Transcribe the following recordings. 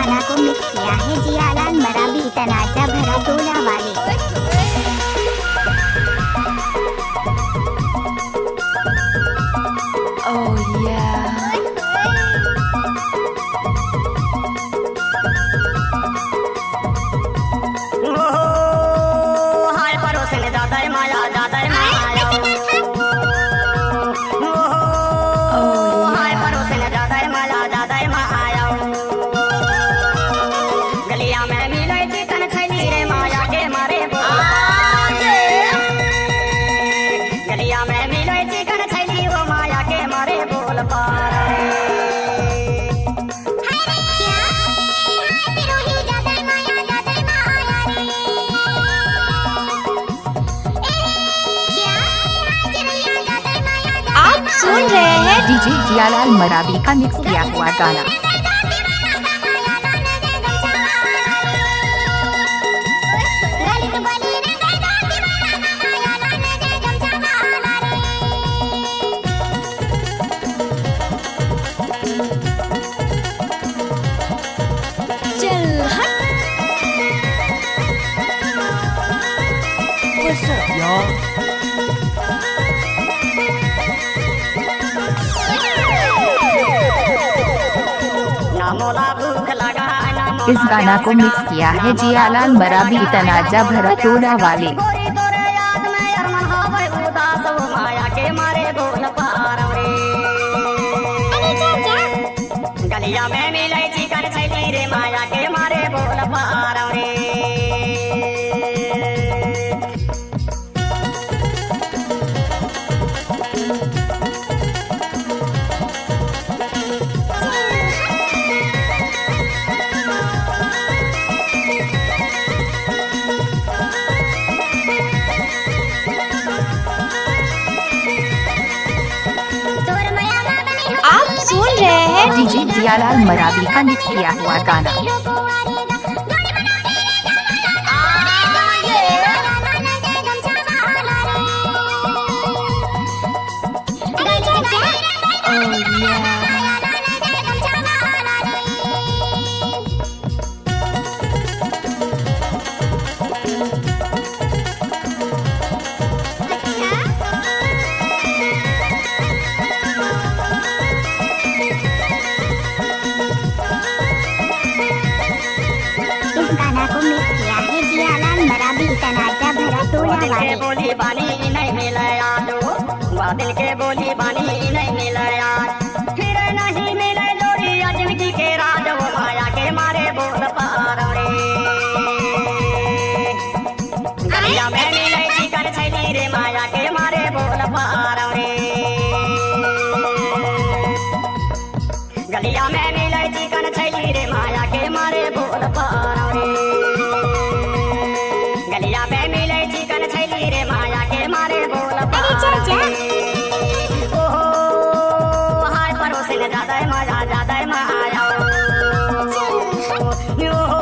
गाना को मिक्स किया है जियालाल मरावी तनाजा भरा डोला वाले। Oh yeah. हाय परोसन ज्यादा माया ज्यादा माया हाय परोसन ज्यादा माया ज्यादा माया गलिया में मिले चिकन छैली रे माया के मारे गलिया में मिले चिकन छैली वो माया के मारे बोल पा सुन रहे हैं डीजे जियालाल मरावी का मिक्स किया हुआ गाना। चल इस गाना को मिक्स किया है जियालाल मरावी तनाजा भरा डोला वाले। गलिया में मिले चिकन छैली रे माया के मारे बोल पार रे आप सुन रहे हैं डीजे जियालाल मरावी का मिक्स किया हुआ गाना। गाना को मिक्स किया है जियालाल मरावी तनाजा भरा डोला वाले। बोली बानी नहीं मिले आज दिल के बोली बानी नहीं मिले आज फिर नहीं मिले जोड़ी जिंदगी के राज वो माया के मारे बोल पार रे गलिया में मिले चिकन छैली रे माया के मारे बोल पार रे गलिया में मिले चिकन छैली रे माया के मारे बोल पार रे गलिया में मिले चिकन छैली रे माया के मारे बोल ओहो हाय परोसन ज्यादा माया ज्यादा माया ओहो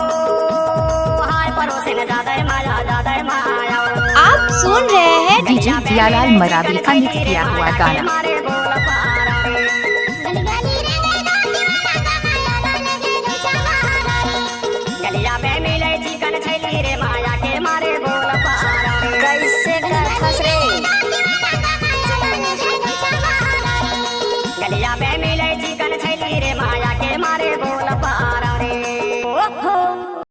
हाय परोसन ज्यादा माया ज्यादा माया आप सुन रहे हैं डीजे जियालाल मरावी का मिक्स किया हुआ गाना। गलिया में मिले चिकन छैली रे माया के मारे बोल कैसे घर फंस रे गलिया में मिले चिकन